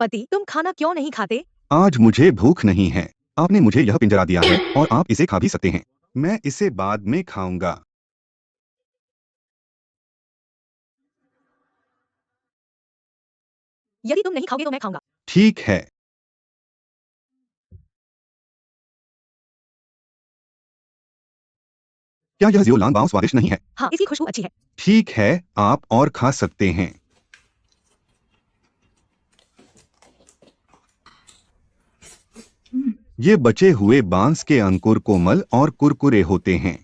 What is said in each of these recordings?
पति, तुम खाना क्यों नहीं खाते? आज मुझे भूख नहीं है। आपने मुझे यह पिंजरा दिया है और आप इसे खा भी सकते हैं। मैं इसे बाद में खाऊंगा। यदि तुम नहीं खाओगे तो मैं खाऊंगा। ठीक है। क्या यह जियो लांग बाओ स्वादिष्ट नहीं है? हाँ, इसकी खुशबू अच्छी है। ठीक है, आप और खा सकते हैं। ये बचे हुए बांस के अंकुर कोमल और कुरकुरे होते हैं।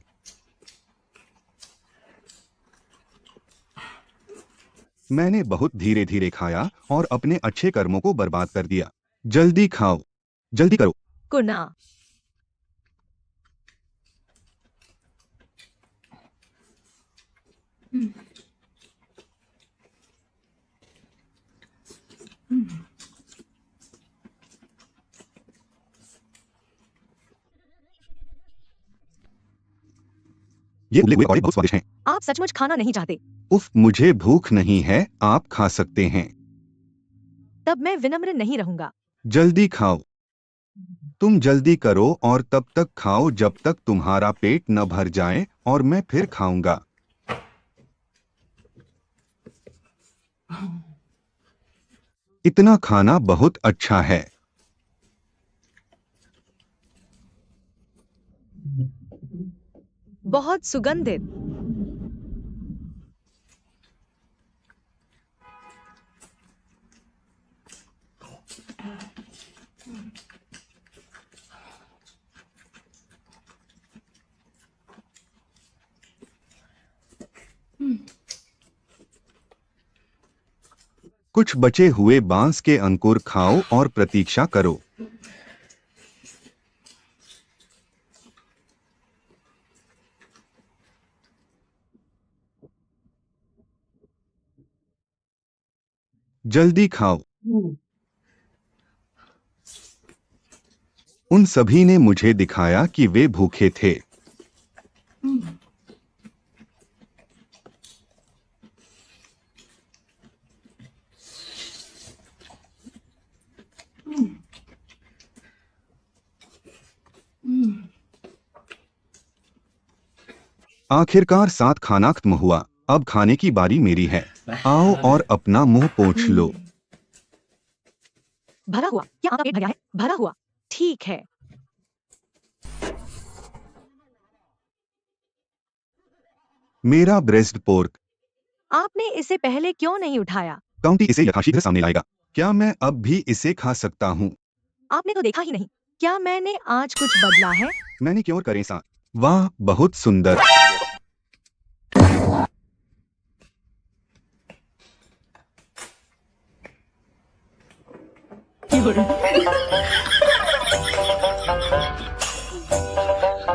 मैंने बहुत धीरे धीरे खाया और अपने अच्छे कर्मों को बर्बाद कर दिया। जल्दी खाओ, जल्दी करो। कुना। ये उबले हुए पकौड़े बहुत स्वादिष्ट हैं। आप सचमुच खाना नहीं चाहते? उफ, मुझे भूख नहीं है, आप खा सकते हैं। तब मैं विनम्र नहीं रहूंगा। जल्दी खाओ। तुम जल्दी करो और तब तक खाओ जब तक तुम्हारा पेट न भर जाए और मैं फिर खाऊंगा। इतना खाना बहुत अच्छा है। बहुत सुगंधित। कुछ बचे हुए बांस के अंकुर खाओ और प्रतीक्षा करो। जल्दी खाओ। उन सभी ने मुझे दिखाया कि वे भूखे थे। आखिरकार साथ खाना खत्म हुआ। अब खाने की बारी मेरी है। आओ और अपना मुंह पोंछ लो। भरा हुआ। क्या आपका पेट भरा है? भरा हुआ। ठीक है। मेरा ब्रेस्ट पोर्क। आपने इसे पहले क्यों नहीं उठाया? काउंटी इसे यथाशीघ्र सामने लाएगा। क्या मैं अब भी इसे खा सकता हूँ? आपने तो देखा ही नहीं। क्या मैंने आज कुछ बदला है? मैंने क्यों करें साथ? वाह, बहुत सुंदर।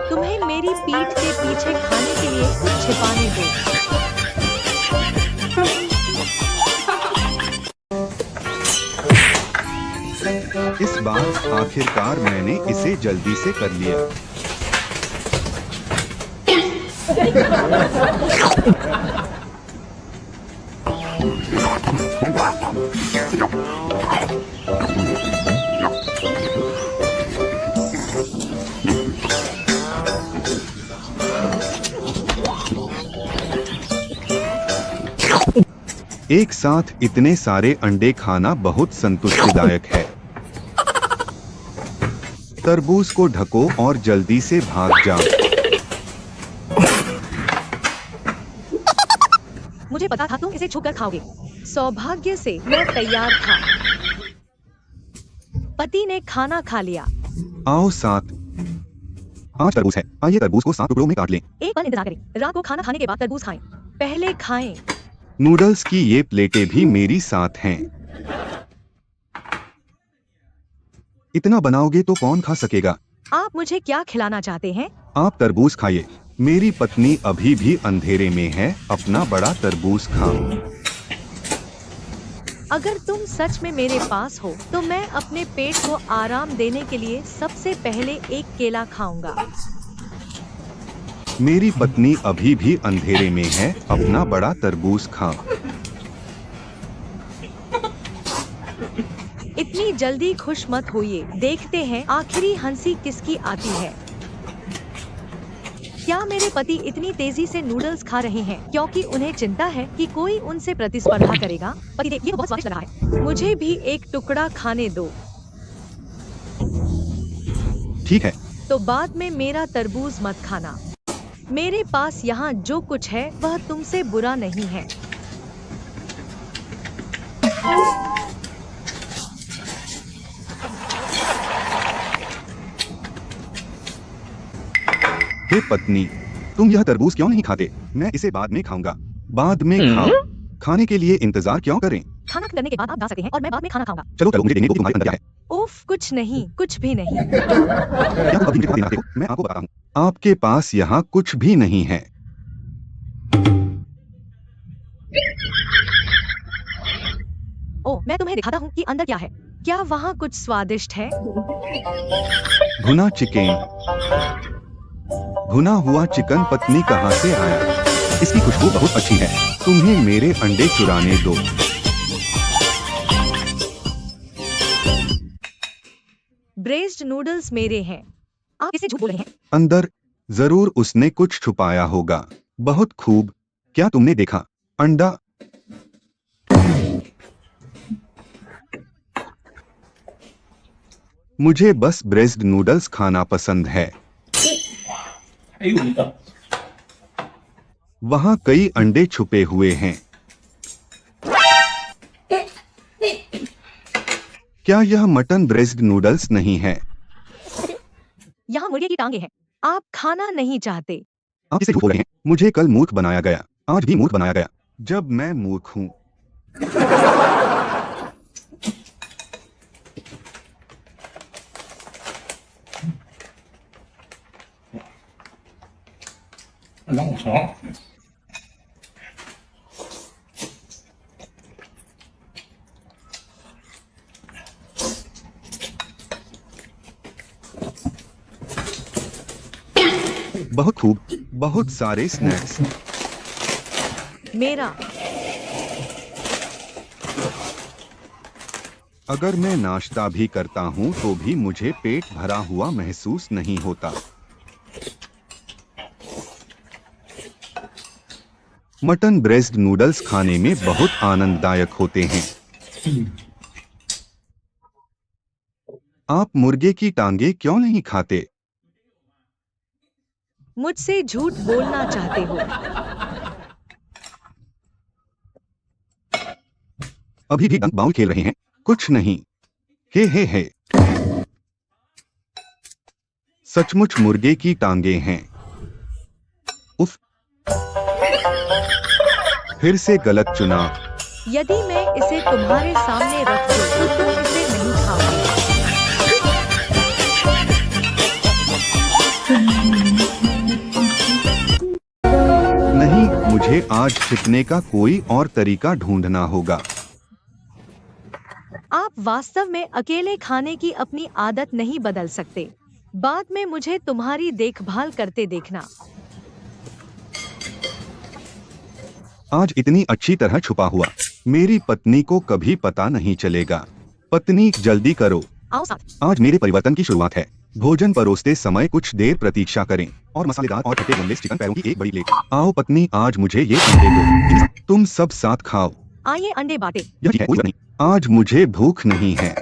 तुम्हें मेरी पीठ के पीछे खाने के लिए कुछ छिपाने दो। इस बार आखिरकार मैंने इसे जल्दी से कर लिया। एक साथ इतने सारे अंडे खाना बहुत संतुष्टिदायक है। तरबूज को ढको और जल्दी से भाग जाओ। मुझे पता था तुम इसे छूकर खाओगे। सौभाग्य से मैं तैयार था। पति ने खाना खा लिया। आओ साथ। आज तरबूज है, आइए तरबूज को 7 टुकड़ों में काट लें। एक पल इंतजार करें। रात को खाना खाने के बाद तरबूज खाएं। पहले खाएं। नूडल्स की ये प्लेटें भी मेरी साथ हैं। इतना बनाओगे तो कौन खा सकेगा? आप मुझे क्या खिलाना चाहते हैं? आप तरबूज खाइए। मेरी पत्नी अभी भी अंधेरे में है, अपना बड़ा तरबूज खाओ। अगर तुम सच में मेरे पास हो तो मैं अपने पेट को आराम देने के लिए सबसे पहले एक केला खाऊंगा। मेरी पत्नी अभी भी अंधेरे में है, अपना बड़ा तरबूज खाओ। इतनी जल्दी खुश मत होइए, देखते हैं आखिरी हंसी किसकी आती है। क्या मेरे पति इतनी तेजी से नूडल्स खा रहे हैं क्योंकि उन्हें चिंता है कि कोई उनसे प्रतिस्पर्धा करेगा? पति देखिए, ये बहुत स्वादिष्ट लग रहा है, मुझे भी एक टुकड़ा खाने दो। ठीक है। तो बाद में मेरा तरबूज मत खाना। मेरे पास यहाँ जो कुछ है वह तुमसे बुरा नहीं है। हे पत्नी, तुम यह तरबूज क्यों नहीं खाते? मैं इसे बाद में खाऊंगा। बाद में खाओ। खाने के लिए इंतजार क्यों करें? खाना करने के बाद आप जा सकते हैं और मैं बाद में खाना खाऊंगा। चलो चलो, मुझे देंगे तो तुम्हारे अंदर क्या है? उफ, कुछ नहीं, कुछ भी नहीं। क्या तुम अभी मुझे खाना देना चाहते हो? मैं आपको बताता हूँ, आपके पास यहाँ कुछ भी नहीं है। ओ, मैं तुम्हें दिखाता हूँ कि अंदर क्या है। क्या वहाँ कुछ स्वादिष्ट है? भुना चिकन। भुना हुआ चिकन पत्नी कहाँ से आया? इसकी खुशबू बहुत अच्छी है। तुम्हें मेरे अंडे चुराने दो। ब्रेस्ड नूडल्स मेरे हैं। आप इसे झूठ बोल रहे हैं। अंदर जरूर उसने कुछ छुपाया होगा। बहुत खूब। क्या तुमने देखा? अंडा। मुझे बस ब्रेस्ड नूडल्स खाना पसंद है। वहाँ कई अंडे छुपे हुए हैं। क्या यह मटन ब्रेस्ड नूडल्स नहीं है? यहाँ मुर्गे की टांगे हैं। आप खाना नहीं चाहते। आप इसे झूठ बोल रहे हैं। मुझे कल मूर्ख बनाया गया, आज भी मूर्ख बनाया गया। जब मैं मूर्ख हूँ। बहुत खूब। बहुत सारे स्नैक्स। मेरा। अगर मैं नाश्ता भी करता हूँ तो भी मुझे पेट भरा हुआ महसूस नहीं होता। मटन ब्रेस्ड नूडल्स खाने में बहुत आनंददायक होते हैं। आप मुर्गे की टांगे क्यों नहीं खाते? मुझसे झूठ बोलना चाहते हो। अभी भी डंक बाउल खेल रहे हैं? कुछ नहीं। हे। सचमुच मुर्गे की टांगे हैं। उफ। फिर से गलत चुना। यदि मैं इसे तुम्हारे सामने रख दूं तो तुम इसे नहीं खाओगे। नहीं, मुझे आज छिपने का कोई और तरीका ढूंढना होगा। आप वास्तव में अकेले खाने की अपनी आदत नहीं बदल सकते। बाद में मुझे तुम्हारी देखभाल करते देखना। आज इतनी अच्छी तरह छुपा हुआ, मेरी पत्नी को कभी पता नहीं चलेगा। पत्नी, जल्दी करो। आओ साथ। आज मेरे परिवर्तन की शुरुआत है। भोजन परोसते समय कुछ देर प्रतीक्षा करें और मसालेदार और खट्टे बोनलेस चिकन पैरों की एक बड़ी प्लेट। आओ पत्नी, आज मुझे ये अंडे दो। तुम सब साथ खाओ। आइए अंडे बांटे। यह ठीक है, कोई बात नहीं। आज मुझे भूख नहीं है।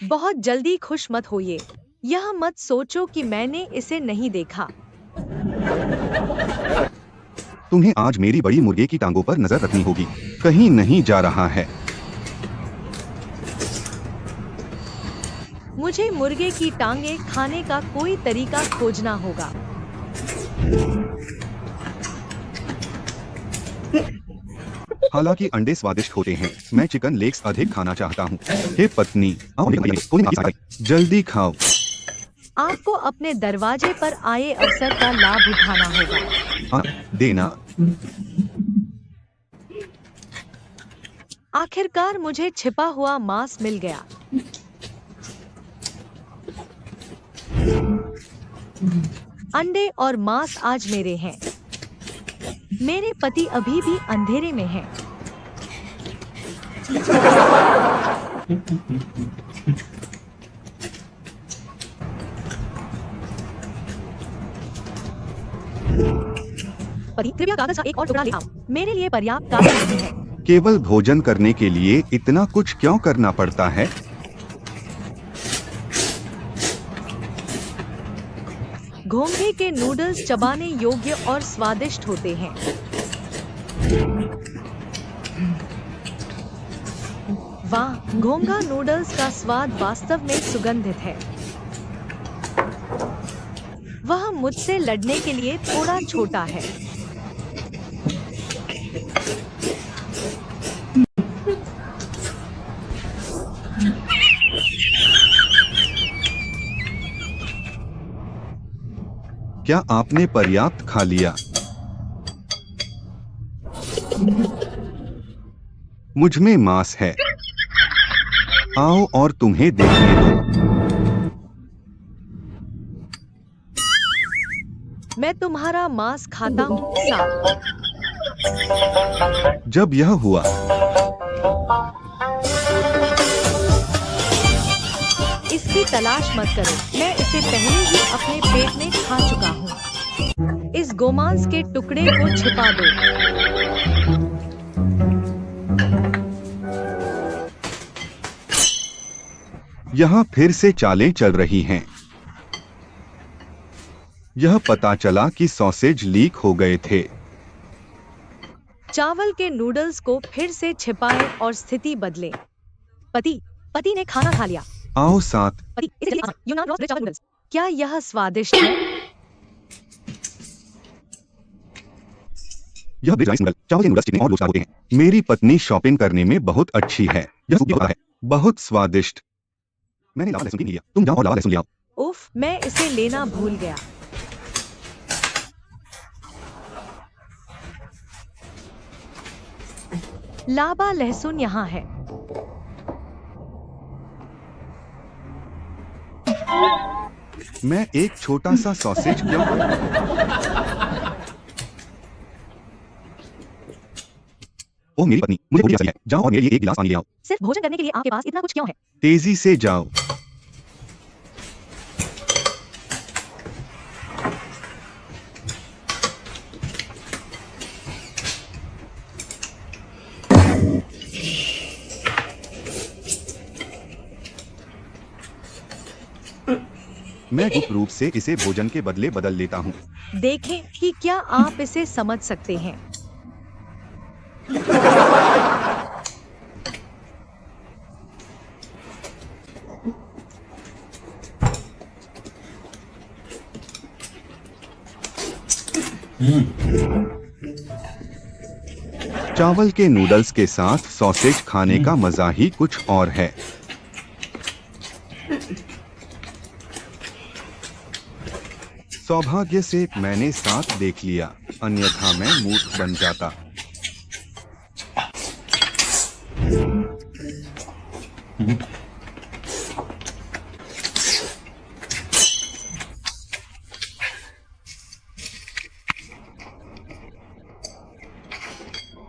बहुत जल्दी खुश मत होइए। यह मत सोचो कि मैंने इसे नहीं देखा। तुम्हें आज मेरी बड़ी मुर्गे की टांगों पर नजर रखनी होगी। कहीं नहीं जा रहा है। मुझे मुर्गे की टांगे खाने का कोई तरीका खोजना होगा। हालांकि अंडे स्वादिष्ट होते हैं, मैं चिकन लेग्स अधिक खाना चाहता हूँ। हे पत्नी, आओ जल्दी खाओ। आपको अपने दरवाजे पर आए अवसर का लाभ उठाना होगा। देना। आखिरकार मुझे छिपा हुआ मांस मिल गया। अंडे और मांस आज मेरे हैं। मेरे पति अभी भी अंधेरे में हैं। पति, कृपया कागज का एक और टुकड़ा ले आओ। मेरे लिए पर्याप्त कागज नहीं है। केवल भोजन करने के लिए इतना कुछ क्यों करना पड़ता है? घोंघे के नूडल्स चबाने योग्य और स्वादिष्ट होते हैं। वाह, घोंघा नूडल्स का स्वाद वास्तव में सुगंधित है। वह मुझसे लड़ने के लिए थोड़ा छोटा है। क्या आपने पर्याप्त खा लिया? मुझ में मांस है। आओ और तुम्हें देखने दो। मैं तुम्हारा मांस खाता हूँ साहब। जब यह हुआ, इसकी तलाश मत करो। मैं इसे पहले ही अपने पेट में खा चुका हूँ। इस गोमांस के टुकड़े को छिपा दो। यहाँ फिर से चालें चल रही हैं। यह पता चला कि सॉसेज लीक हो गए थे। चावल के नूडल्स को फिर से छिपाएं और स्थिति बदलें। पति ने खाना खा लिया। आओ साथ। पति, इसे जल्दी आसान, यूनान रोस्ट चावल नूडल्स। क्या यह स्वादिष्ट है? यह ब्रिज राइस नूडल, चावल के नूडल्स चिकने और लोचदार होते हैं। मेरी पत्नी शॉपिंग करने में बहुत अच्छी है। यह सूप भी होता है, बहुत स्वादिष्ट। मैंने लावा लहसुन भी लिया। तुम जाओ और लावा लहसुन ले आओ। उफ, मैं इसे लेना भूल गया। लावा लहसुन यहाँ है। मैं एक छोटा सा सॉसेज क्यों? ओह मेरी पत्नी, मुझे भूख लगी है। जाओ और मेरे लिए एक गिलास पानी ले आओ। सिर्फ भोजन करने के लिए आपके पास इतना कुछ क्यों है? तेजी से जाओ। मैं गुप्त रूप से इसे भोजन के बदले बदल लेता हूँ। देखें कि क्या आप इसे समझ सकते हैं। चावल के नूडल्स के साथ सॉसेज खाने का मजा ही कुछ और है। सौभाग्य से मैंने साथ देख लिया, अन्यथा मैं मूर्ख बन जाता।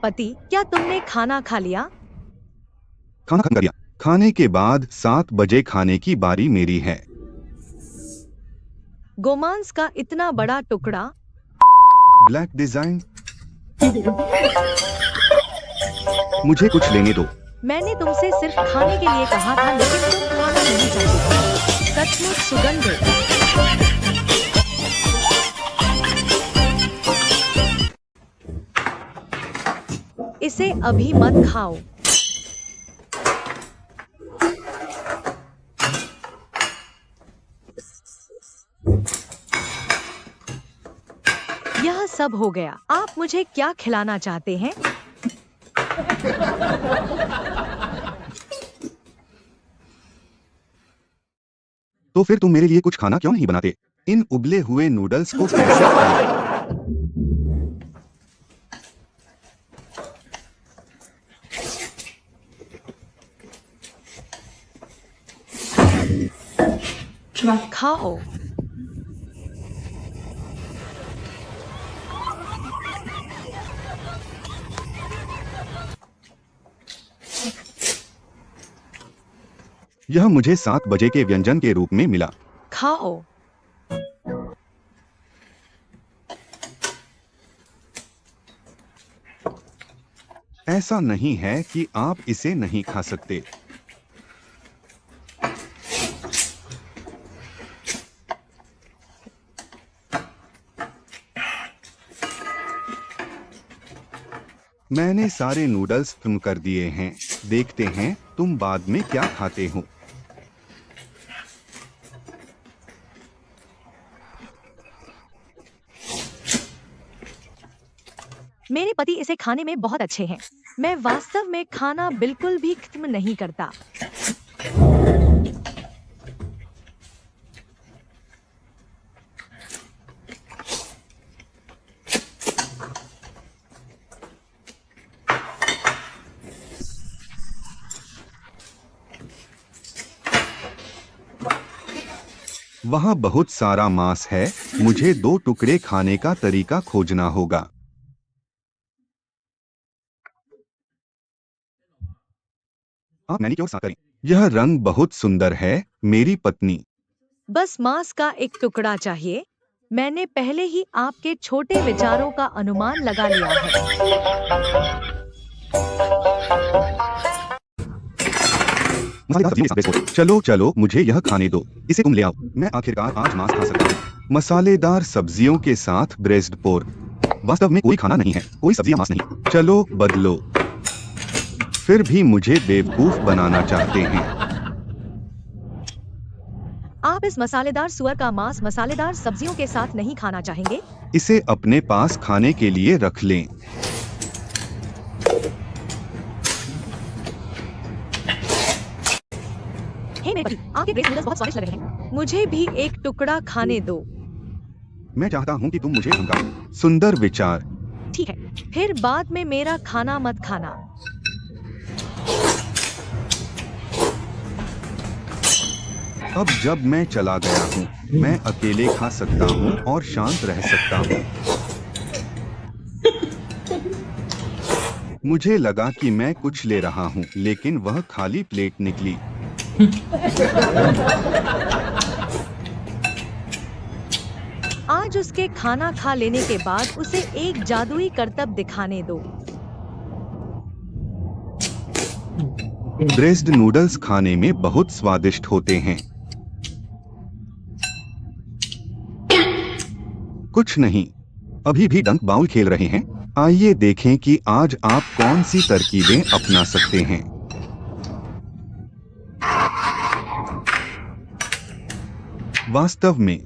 पति, क्या तुमने खाना खा लिया? खाना खत्म कर दिया। खाने के बाद 7 बजे खाने की बारी मेरी है। गोमांस का इतना बड़ा टुकड़ा। Black design. मुझे कुछ लेने दो। मैंने तुमसे सिर्फ खाने के लिए कहा था, लेकिन तुम खाना नहीं चाहते। सचमुच सुगंध है। इसे अभी मत खाओ। यह सब हो गया। आप मुझे क्या खिलाना चाहते हैं? तो फिर तुम मेरे लिए कुछ खाना क्यों नहीं बनाते? इन उबले हुए नूडल्स को कैसे खाएं? खाओ। यह मुझे 7 बजे के व्यंजन के रूप में मिला। खाओ। ऐसा नहीं है कि आप इसे नहीं खा सकते। मैंने सारे नूडल्स तुम कर दिए हैं। देखते हैं तुम बाद में क्या खाते हो। मेरे पति इसे खाने में बहुत अच्छे हैं। मैं वास्तव में खाना बिल्कुल भी खत्म नहीं करता। वहाँ बहुत सारा मांस है। मुझे 2 टुकड़े खाने का तरीका खोजना होगा। आप मैनीक्योर साफ करें। यह रंग बहुत सुंदर है मेरी पत्नी। बस मांस का एक टुकड़ा चाहिए। मैंने पहले ही आपके छोटे विचारों का अनुमान लगा लिया है। मसालेदार सब्जियों के साथ बेस हो। चलो चलो मुझे यह खाने दो। इसे तुम ले आओ। मैं आखिरकार आज मांस खा सकता हूँ। मसालेदार सब्जियों के साथ ब्रेस्ट पोर्क वास्तव में कोई खाना नहीं है। कोई सब्जियां मांस नहीं। चलो बदलो। फिर भी मुझे बेवकूफ बनाना चाहते हैं। आप इस मसालेदार सुअर का मांस मसालेदार सब्जियों के साथ नहीं खाना चाहेंगे? इसे अपने पास खाने के लिए रख लें। हे मेरे पति, आपके ब्रेस्ट नूडल्स बहुत स्वादिष्ट लग रहे हैं। मुझे भी एक टुकड़ा खाने दो। मैं चाहता हूँ कि तुम मुझे धमकाओ। सुंदर विचार। ठीक है, फिर बाद में मेरा खाना मत खाना। अब जब मैं चला गया हूँ, मैं अकेले खा सकता हूँ और शांत रह सकता हूँ। मुझे लगा कि मैं कुछ ले रहा हूँ, लेकिन वह खाली प्लेट निकली। आज उसके खाना खा लेने के बाद उसे एक जादुई करतब दिखाने दो। ब्रेस्ट नूडल्स खाने में बहुत स्वादिष्ट होते हैं। कुछ नहीं, अभी भी डंक बाउल खेल रहे हैं। आइए देखें कि आज आप कौन सी तरकीबें अपना सकते हैं। वास्तव में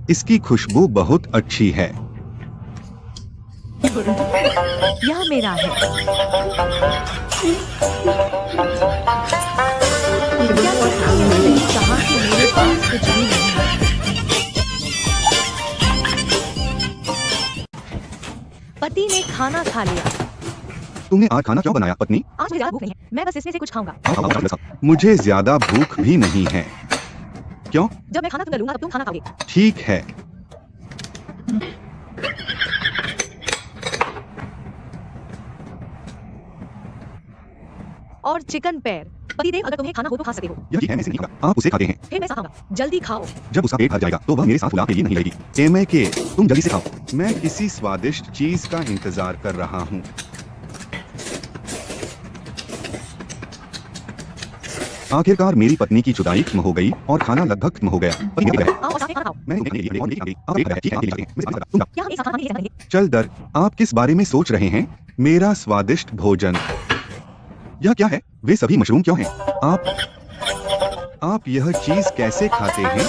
इसकी खुशबू बहुत अच्छी है। यह मेरा है। क्या पत्नी ने नहीं कहा कि मेरे पास कुछ भी नहीं है? पति ने खाना खा लिया। तुमने आज खाना क्यों बनाया पत्नी? आज मुझे ज्यादा भूख नहीं है। मैं बस इसमें से कुछ खाऊंगा। मुझे ज्यादा भूख भी नहीं है। क्यों? जब मैं खाना तुम लूंगा तब तुम खाना खाओगे। ठीक है। और चिकन पैर। पतिदेव, अगर तुम्हें खाना हो तो खा सकते हो। यह ठीक है, मैं इसे नहीं खाऊंगा। आप उसे खाते हैं। फिर मैं खाऊंगा। जल्दी खाओ। जब उसका पेट भर जाएगा तो वह मेरे साथ गुलाब के लिए नहीं रहेगी। एम के, तुम जल्दी से खाओ। मैं किसी स्वादिष्ट चीज का इंतजार कर रहा हूँ। आखिरकार मेरी पत्नी की जुदाई खत्म हो गई और खाना लगभग खत्म हो गया। आओ और साथ में खाना खाओ। मैंने उन्हें खाने के लिए और नहीं खाने आप एक है, ठीक है, ठीक है, मैं बात कर रहा हूँ। क्या हम एक साथ खाना नहीं ले सकते? चल दर, आप किस बारे में सोच रहे हैं? मेरा स्वादिष्ट भोजन। यह क्या है? वे सभी मशरूम क्यों हैं? आप यह चीज कैसे खाते हैं?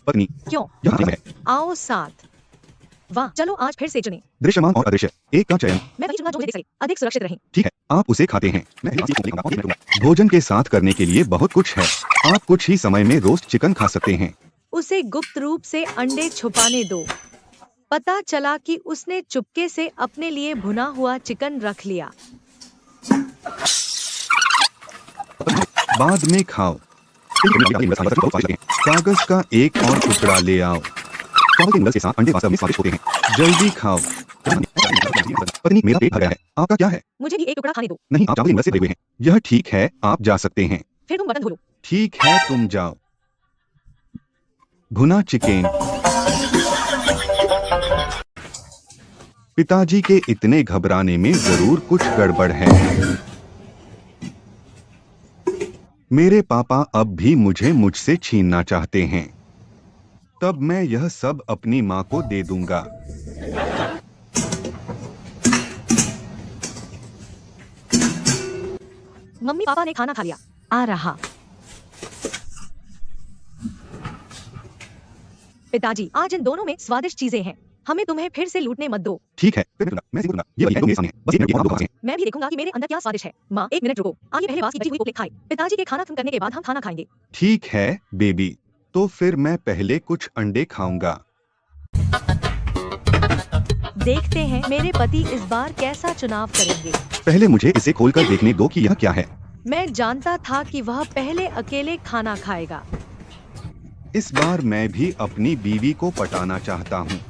पत्नी, क्यों? यह खाने में है। आओ साथ। वाह, चलो आज फिर से चुने। दृश्यमान और अदृश्य, एक का चयन। मैं वही चुनूंगा जो मुझे देख सके, अधिक सुरक्षित रहें। ठीक है, आप उसे खाते हैं। मैं अगली बार देखूंगा और ये मैं लूंगा। भोजन के साथ करने के लिए बहुत कुछ है। आप कुछ ही समय में रोस्ट चिकन खा सकते हैं। उसे गुप्त रूप से अंडे छुपाने दो। पता चला कि उसने चुपके से अपने लिए भुना हुआ चिकन रख लिया। बाद में खाओ। कागज का एक और टुकड़ा ले आओ। चावल के नूडल्स के साथ अंडे वास्तव में स्वादिष्ट होते हैं। जल्दी खाओ। पत्नी, मेरा पेट भर गया है, आपका क्या है? मुझे भी एक टुकड़ा खाने दो। नहीं, आप चावल के नूडल्स से भरे हुए हैं। यह ठीक है, आप जा सकते हैं। फिर तुम बर्तन धो लो। ठीक है, तुम जाओ। भुना चिकन। पिताजी के इतने घबराने में जरूर कुछ गड़बड़ है। मेरे पापा अब भी मुझे मुझसे छीनना चाहते हैं। तब मैं यह सब अपनी माँ को दे दूंगा। मम्मी पापा ने खाना खा लिया। आ रहा। पिताजी, आज इन दोनों में स्वादिष्ट चीजें हैं। हमें तुम्हें फिर से लूटने मत दो। ठीक है, फिर मैं देखूंगा। ये वाली है जो मेरे सामने है। बस 1 मिनट के बाद आप मैं भी देखूंगा कि मेरे अंदर क्या स्वादिष्ट है। माँ, 1 मिनट रुको। आइए पहले बास की बची हुई पोपलेट खाएं। पिताजी के खाना खत्म करने के बाद हम खाना खाएंगे। ठीक है बेबी, तो फिर मैं पहले कुछ अंडे खाऊंगा। देखते हैं मेरे पति इस बार कैसा चुनाव करेंगे। पहले मुझे इसे खोलकर देखने दो कि यह क्या है। मैं जानता था कि वह पहले अकेले खाना खाएगा। इस बार मैं भी अपनी बीवी को पटाना चाहता हूँ।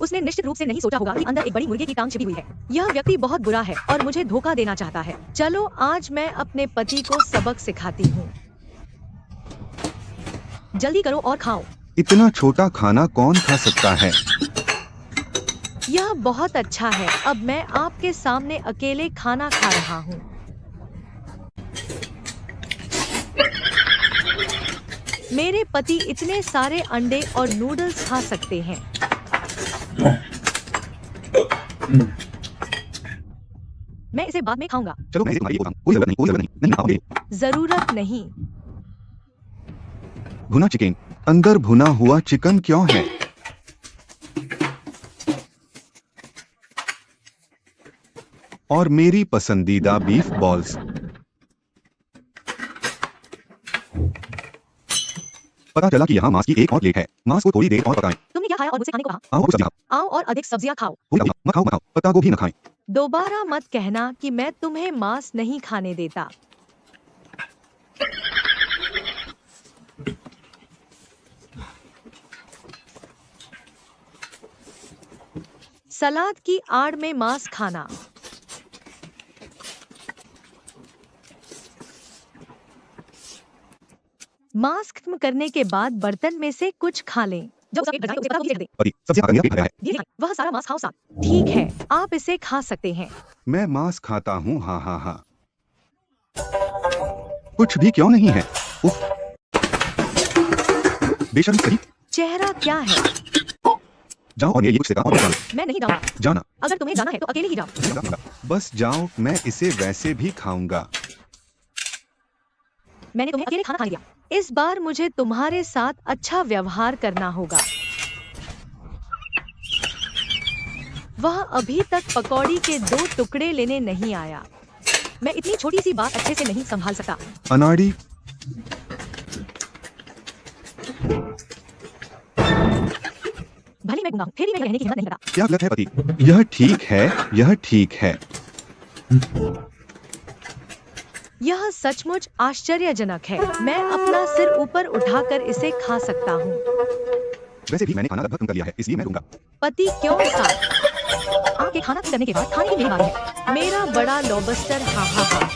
उसने निश्चित रूप से नहीं सोचा होगा कि अंदर एक बड़ी मुर्गे की टांग छिपी हुई है। यह व्यक्ति बहुत बुरा है और मुझे धोखा देना चाहता है। चलो आज मैं अपने पति को सबक सिखाती हूँ। जल्दी करो और खाओ। इतना छोटा खाना कौन खा सकता है? यह बहुत अच्छा है। अब मैं आपके सामने अकेले खाना खा रहा हूँ। मेरे पति इतने सारे अंडे और नूडल्स खा सकते हैं। मैं इसे बाद में खाऊंगा। चलो मैं इसे तुम्हारी बोलता हूँ। कोई जरूरत नहीं, कोई जरूरत नहीं। नहीं, आप ले। जरूरत नहीं। भुना चिकन। अंदर भुना हुआ चिकन क्यों है? और मेरी पसंदीदा बीफ बॉल्स। पता चला कि यहाँ मांस की एक और प्लेट है। मांस को थोड़ी देर और पकाएं। तुमने क्या खाया और मुझसे खाने को कहा? आओ और सब्जियां खाओ। आओ और अधिक सब्जियां खाओ। मत खाओ, मत खाओ। पत्ता गोभी न खाएं। दोबारा मत कहना कि मैं तुम्हें मांस नहीं खाने देता। सलाद की आड़ में मांस खाना। मांस खत्म करने के बाद बर्तन में से कुछ खा लें। जब उसे पेट भर जाए, उसे पता होगी, पति, सब्जियां खाकर मेरा पेट भर गया है। ये खाएं, वह सारा मांस खाओ साथ। ठीक है, आप इसे खा सकते हैं। मैं मांस खाता हूँ। हाँ हाँ हाँ। कुछ भी क्यों नहीं है? उफ। बेशर्म सही। चेहरा क्या है? जाओ और ये कुछ सेका और निकालो। मैं नहीं जाऊंगा। जाना। अगर तुम्हें जाना है तो अकेले ही जाओ। बस जाओ, मैं इसे वैसे भी खाऊंगा। मैंने तुम्हें अकेले खाना खा दिया। इस बार मुझे तुम्हारे साथ अच्छा व्यवहार करना होगा। वह अभी तक पकौड़ी के 2 टुकड़े लेने नहीं आया। मैं इतनी छोटी सी बात अच्छे से नहीं संभाल सकता। अनाड़ी। भले मैं गुंगा हूं, फिर भी मैं रहने की हिम्मत नहीं करता। क्या गलत है पति? यह ठीक है, यह ठीक है। यह सचमुच आश्चर्यजनक है। मैं अपना सिर ऊपर उठाकर इसे खा सकता हूँ। वैसे भी मैंने खाना लगभग कम कर लिया है, इसलिए मैं दूंगा। पति क्यों साथ? आपके खाना करने के बाद खाने की मेरी बारी है। मेरा बड़ा लॉबस्टर। हाँ हाँ हाँ।